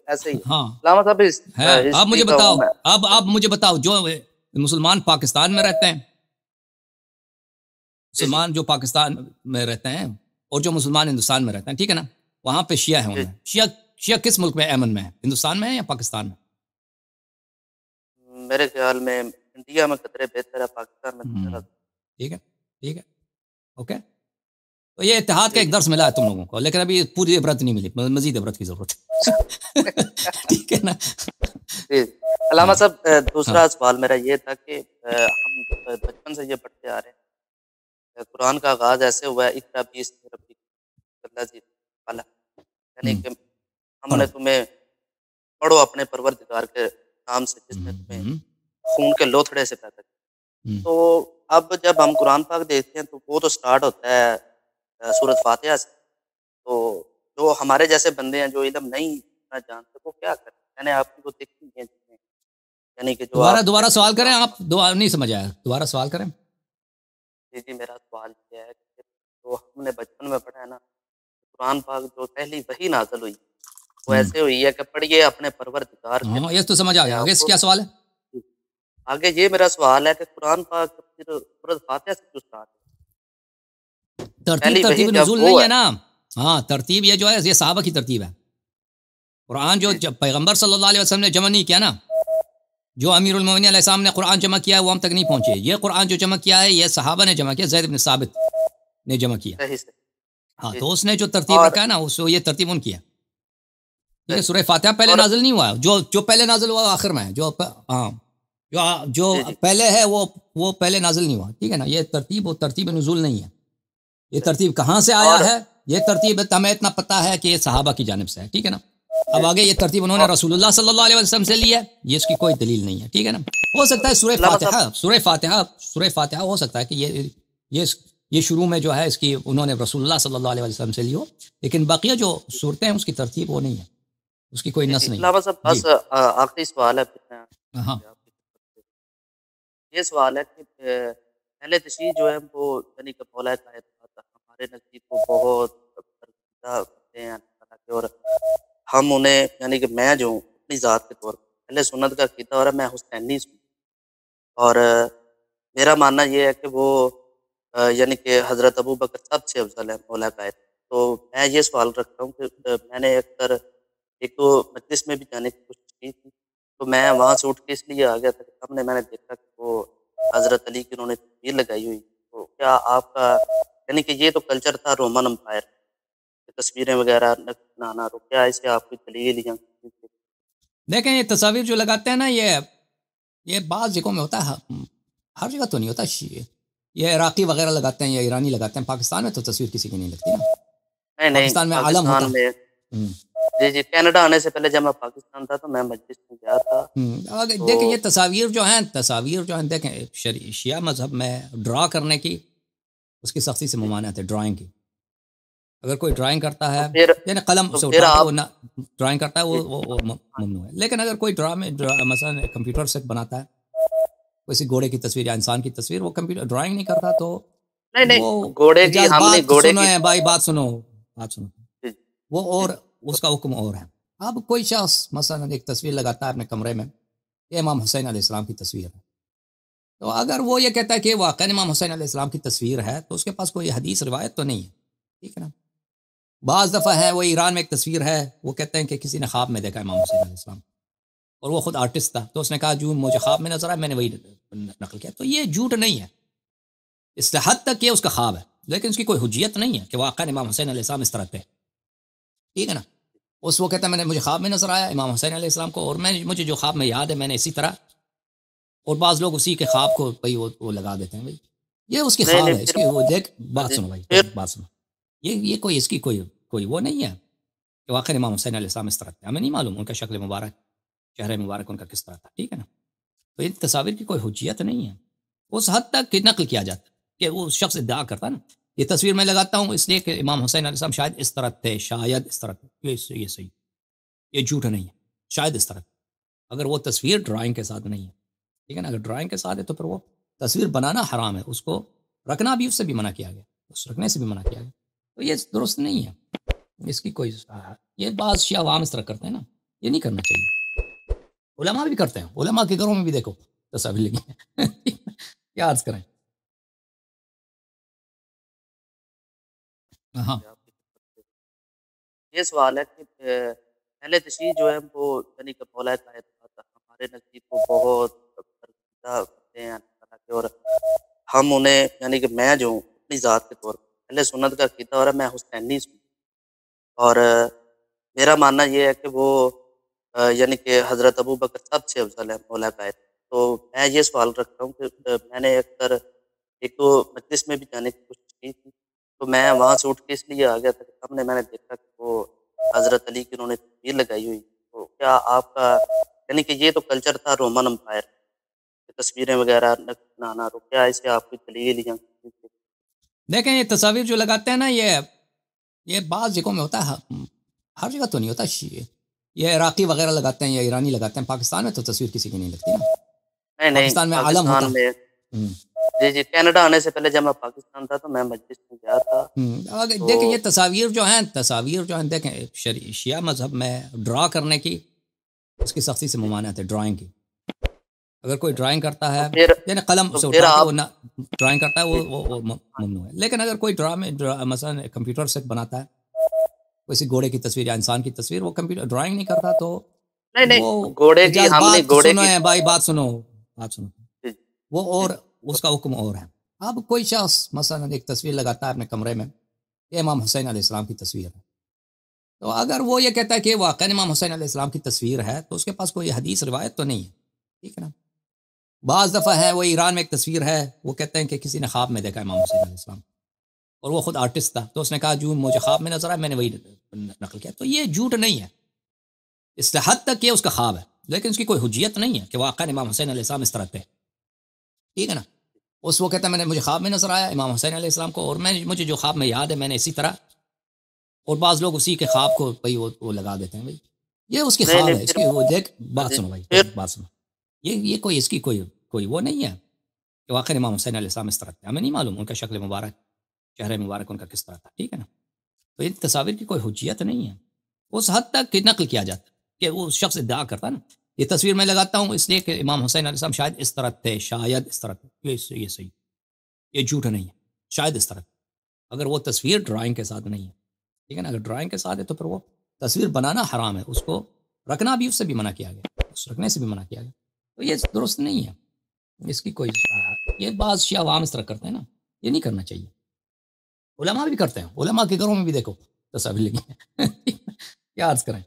ایسے ہی ہاں علامہ صاحب ہے. آپ مجھے بتاؤ، میں اب آپ مجھے بتاؤ، جو مسلمان پاکستان میں رہتے ہیں، جی جی مسلمان جو پاکستان میں رہتے ہیں اور جو مسلمان ہندوستان میں رہتے ہیں، ٹھیک ہے نا، وہاں پہ شیعہ ہیں، ان جی میں شیعہ کس ملک میں امن میں ہے؟ ہندوستان میں ہے یا پاکستان میں؟ میرے خیال میں انڈیا میں قطرے بہتر ہے، پاکستان میں ہم، ذرا ٹھیک ہے، ٹھیک ہے، اوکے. تو یہ اتحاد کا جی ایک جی درس ملا ہے تم لوگوں کو، لیکن ابھی پوری عبرت نہیں ملی، مزید عبرت کی ضرورت ہے. ٹھیک ہے نا. جی علامہ ہاں صاحب ہاں دوسرا سوال میرا یہ تھا کہ ہم بچپن سے یہ پڑھتے آ رہے ہیں، قرآن کا آغاز ایسے ہوا ہے اقرأ باسم ربک الذی خلق، یعنی کہ ہم نے پڑھو. تمہیں پڑھو اپنے پروردگار کے نام سے جس نے تمہیں ہم، خون کے لوتھڑے سے پیدا کیا. ہم، تو اب جب ہم قرآن پاک دیکھتے ہیں تو وہ تو سٹارٹ ہوتا ہے سورۃ فاتحہ سے. تو جو ہمارے جیسے بندے ہیں جو علم نہیں جانتے وہ کیا کریں؟ میں نے آپ کی وہ دیکھی ہیں چیزیں، یعنی کہ جو آپ دوبارہ کہتے ہیں سوال کریں. قرآن آپ دوبارہ نہیں سمجھ آیا، دوبارہ سوال کریں. جی جی میرا سوال یہ ہے کہ جو ہم نے بچپن میں پڑھا ہے نا، قرآن پاک جو پہلی وحی نازل ہوئی وہ ہم، ایسے ہوئی ہے کہ پڑھیے اپنے پروردگار کے ہاں نام یہ تو سمجھ آ سے. گیا. آپ آگے کو کیا سوال ہے؟ آگے یہ میرا سوال ہے کہ قرآن پاک پھر سورۃ فاتحہ سے کیوں اسٹارٹ ہے؟ پہلی وحی ترتیب جب نزول وہ نہیں ہے. ہے نا. ہاں ترتیب یہ جو ہے یہ صحابہ کی ترتیب ہے. قرآن جو جی جب پیغمبر صلی اللہ علیہ وسلم نے جمع نہیں کیا نا، جو امیر المومنین علیہ السلام نے قرآن جمع کیا ہے وہ ہم تک نہیں پہنچے. یہ قرآن جو جمع کیا ہے یہ صحابہ نے جمع کیا، زید بن ثابت نے جمع کیا. صحیح سے ہاں جی تو جی اس نے جو ترتیب اور رکھا ہے نا اس یہ ترتیب ان کی ہے. ٹھیک ہے، صحیح سورہ فاتحہ پہلے اور نازل نہیں ہوا، جو پہلے نازل ہوا وہ آخر میں ہے. ہاں جو جی جی پہلے ہے وہ پہلے نازل نہیں ہوا. ٹھیک ہے نا، یہ ترتیب و ترتیب نزول نہیں ہے. یہ صحیح ترتیب کہاں سے اور آیا ہے؟ یہ ترتیب ہمیں اتنا پتہ ہے کہ یہ صحابہ کی جانب سے ہے. ٹھیک ہے نا. اب جی آگے یہ ترتیب انہوں نے اور رسول اللہ صلی اللہ علیہ وسلم سے لی ہے، یہ اس کی کوئی دلیل نہیں ہے. ٹھیک ہے نا. ہو سکتا ہے علامہ صاحب سورہ فاتحہ ہو سکتا ہے کہ یہ شروع میں جو ہے اس کی انہوں نے رسول اللہ صلی اللہ علیہ وسلم سے لی ہو، لیکن بقیہ جو صورتیں ہیں اس کی ترتیب وہ نہیں ہے، اس کی کوئی جی نص جی نہیں علامہ صاحب ہے. جی بس آخری سوال ہے پھر میں ہاں آپ کی طرف سے. یہ سوال ہے کہ اہل تشیع جو ہے وہ یعنی کہ مولا کائنات ہمارے نزدیک کو بہت پسندیدہ کرتے ہیں اللہ تعالیٰ کے، اور ہم انہیں یعنی کہ میں جو ہوں اپنی ذات کے طور پر اہل سنت کا عقیدہ اور میں حسینی ہوں. اور میرا ماننا یہ ہے کہ وہ یعنی کہ حضرت ابو بکر سب سے افضل ہے مولا کائنات. تو میں یہ سوال رکھتا ہوں کہ میں نے اکثر ایک تو مجلس میں بھی جانے کی کوشش کی تھی، تو میں وہاں سے اٹھ کے اس لیے آ گیا تھا کہ سامنے میں نے دیکھا کہ وہ حضرت علی کی انہوں نے تصویر لگائی ہوئی. تو کیا آپ کا یعنی کہ یہ تو کلچر تھا رومن امپائر، تصویریں وغیرہ بنانا، تو کیا اسے آپ کی دلیل یا دیکھیں یہ تصاویر جو لگاتے ہیں نا یہ بعض جگہوں میں ہوتا ہے، ہر جگہ تو نہیں ہوتا. یہ عراقی وغیرہ لگاتے ہیں یا ایرانی لگاتے ہیں. پاکستان میں تو تصویر کسی کی نہیں لگتی نا. نہیں نہیں پاکستان میں عالم ہوتا. پاکستان میں جی جی کینیڈا آنے سے پہلے جب میں پاکستان تھا تو میں مجلس میں گیا تھا. تو دیکھیں یہ تصاویر جو ہیں دیکھیں شیعہ مذہب میں ڈرا کرنے کی اس کی سختی سے ممانعت ہے. ڈرائنگ کی اگر کوئی ڈرائنگ کرتا تو ہے پھر یعنی قلم تو سے پھر اٹھا کے آپ وہ ڈرائنگ کرتا ہے جی وہ ممنوع ہے. لیکن اگر کوئی مثلا کمپیوٹر سے بناتا ہے کسی گھوڑے کی تصویر یا انسان کی تصویر، وہ کمپیوٹر ڈرائنگ نہیں کرتا تو نہیں وہ نہیں گھوڑے کی ہم نہیں بات گھوڑے سنو کی ہے بھائی، بات سنو جی وہ جی اور اس کا حکم اور ہے. اب کوئی شخص مثلا ایک تصویر لگاتا ہے اپنے کمرے میں، یہ امام حسین علیہ السلام کی تصویر ہے، تو اگر وہ یہ کہتا ہے کہ واقعی امام حسین علیہ السلام کی تصویر ہے تو اس کے پاس کوئی حدیث روایت تو نہیں ہے. ٹھیک ہے نا. بعض دفعہ ہے وہ ایران میں ایک تصویر ہے، وہ کہتے ہیں کہ کسی نے خواب میں دیکھا امام حسین علیہ السلام، اور وہ خود آرٹسٹ تھا، تو اس نے کہا جو مجھے خواب میں نظر آیا میں نے وہی نقل کیا. تو یہ جھوٹ نہیں ہے، اس حد تک یہ اس کا خواب ہے، لیکن اس کی کوئی حجیت نہیں ہے کہ واقعی امام حسین علیہ السلام اس طرح تھے. ٹھیک ہے نا. اس وہ کہتا ہے مجھے خواب میں نظر آیا امام حسین علیہ السلام کو، اور مجھے جو خواب میں یاد ہے میں نے اسی طرح. اور بعض لوگ اسی کے خواب کو بھائی وہ لگا دیتے ہیں. بھائی یہ اس کی نہیں خواب نہیں ہے، اس پھر کی وہ دیکھ بات جی سنو بھائی، پھر بات سنو. یہ کوئی اس کی کوئی وہ نہیں ہے کہ واقعی امام حسین علیہ السلام اس طرح تھے. ہمیں نہیں معلوم ان کا شکل مبارک، چہرے مبارک ان کا کس طرح تھا. ٹھیک ہے نا. تو ان تصاویر کی کوئی حجیت نہیں ہے. اس حد تک نقل کیا جاتا کہ وہ شخص ادعا کرتا ہے نا یہ تصویر میں لگاتا ہوں اس لیے کہ امام حسین علیہ السلام شاید اس طرح تھے، شاید اس طرح تھے. یہ صحیح، یہ جھوٹ نہیں ہے. شاید اس طرح تھے اگر وہ تصویر ڈرائنگ کے ساتھ نہیں ہے. ٹھیک ہے نا. اگر ڈرائنگ کے ساتھ ہے تو پھر وہ تصویر بنانا حرام ہے، اس کو رکھنا بھی اس سے بھی منع کیا گیا، اس رکھنے سے بھی منع کیا گیا. تو یہ درست نہیں ہے. اس کی کوئی یہ بعض شیعہ عوام اس طرح کرتے ہیں نا یہ نہیں کرنا چاہیے. علماء بھی کرتے ہیں, علماء کے گھروں میں بھی دیکھو تصاویر لگی ہیں. کیا عرض کریں. ہاں یہ سوال ہے کہ اہل تشیع جو ہے وہ یعنی کہ مولا کائنات ہمارے نزدیک کو بہت برگزیدہ کرتے ہیں اللہ تعالیٰ کے، اور ہم انہیں یعنی کہ میں جو ہوں اپنی ذات کے طور پر اہل سنت کا عقیدہ اور میں حسینی ہوں، اور میرا ماننا یہ ہے کہ وہ یعنی کہ حضرت ابو بکر سب سے افضل ہے مولا کائنات. تو میں یہ سوال رکھتا ہوں کہ میں نے اکثر ایک تو مجلس میں بھی جانے کی کوشش کی تھی، تو میں وہاں سے اٹھ کے اس لیے آ گیا تھا کہ سامنے میں نے دیکھا کہ وہ حضرت علی کی انہوں نے تصویر لگائی ہوئی. تو کیا آپ کا یعنی کہ یہ تو کلچر تھا رومن امپائر، تصویریں وغیرہ بنانا، تو کیا اسے آپ کی دلیل یا دیکھیں یہ تصاویر جو لگاتے ہیں نا، یہ بعض جگہوں میں ہوتا ہے، ہر جگہ تو نہیں ہوتا. یہ عراقی وغیرہ لگاتے ہیں یا ایرانی لگاتے ہیں. پاکستان میں تو تصویر کسی کی نہیں لگتی نا. نہیں پاکستان میں عالم ہوتا پاکستان میں جی کینیڈا آنے سے پہلے جب میں پاکستان تھا تو میں مجلس میں گیا تھا. دیکھیں یہ تصاویر جو ہیں دیکھیں شیعہ مذہب میں ڈرا کرنے کی اس کی سختی سے ممانعت ہے. ڈرائنگ کی اگر کوئی ڈرائنگ کرتا ہے یعنی قلم سے اٹھا کے وہ ڈرائنگ کرتا ہے وہ ممنوع ہے. لیکن اگر کوئی مثلا کمپیوٹر سے بناتا ہے کسی گھوڑے کی تصویر یا انسان کی تصویر، وہ کمپیوٹر ڈرائنگ نہیں کرتا تو وہ گھوڑے کی ہم نے بات گھوڑے سنو کی ہے بھائی، بات سنو وہ، اور اس کا حکم اور ہے. اب کوئی شخص مثلا ایک تصویر لگاتا ہے اپنے کمرے میں، یہ امام حسین علیہ السلام کی تصویر ہے، تو اگر وہ یہ کہتا ہے کہ واقعا امام حسین علیہ السلام کی تصویر ہے تو اس کے پاس کوئی حدیث روایت تو نہیں ہے. ٹھیک ہے نا. بعض دفعہ ہے وہ ایران میں ایک تصویر ہے، وہ کہتے ہیں کہ کسی نے خواب میں دیکھا امام حسین علیہ السلام، اور وہ خود آرٹسٹ تھا، تو اس نے کہا جو مجھے خواب میں نظر آیا میں نے وہی نقل کیا. تو یہ جھوٹ نہیں ہے، اس حد تک یہ اس کا خواب ہے، لیکن اس کی کوئی حجیت نہیں ہے کہ واقعا امام حسین علیہ السلام اس طرح تھے. ٹھیک ہے نا. اس وہ کہتا ہے مجھے خواب میں نظر آیا امام حسین علیہ السلام کو، اور مجھے جو خواب میں یاد ہے میں نے اسی طرح. اور بعض لوگ اسی کے خواب کو بھائی وہ لگا دیتے ہیں. بھائی یہ اس کی خواب ہے، اس کی وہ دیکھ بات سنو بھائی، بات سنو. یہ کوئی اس کی کوئی وہ نہیں ہے کہ واقعا امام حسین علیہ السلام اس طرح تھے. ہمیں نہیں معلوم ان کا شکل مبارک، چہرے مبارک ان کا کس طرح تھا. ٹھیک ہے نا. تو یہ تصاویر کی کوئی حجیت نہیں ہے. اس حد تک نقل کیا جاتا کہ وہ شخص ادعا کرتا نا یہ تصویر میں لگاتا ہوں اس لیے کہ امام حسین علیہ السلام شاید اس طرح تھے، شاید اس طرح تھے. یہ صحیح، یہ جھوٹ نہیں ہے. شاید اس طرح تھے اگر وہ تصویر ڈرائنگ کے ساتھ نہیں ہے. ٹھیک ہے نا. اگر ڈرائنگ کے ساتھ ہے تو پھر وہ تصویر بنانا حرام ہے، اس کو رکھنا بھی اس سے بھی منع کیا گیا، اس رکھنے سے بھی منع کیا گیا. تو یہ درست نہیں ہے. اس کی کوئی یہ بعض شیعہ عوام اس طرح کرتے ہیں نا، یہ نہیں کرنا چاہیے. علماء بھی کرتے ہیں، علماء کے گھروں میں بھی دیکھو تصاویر لگی ہیں. کیا عرض کریں.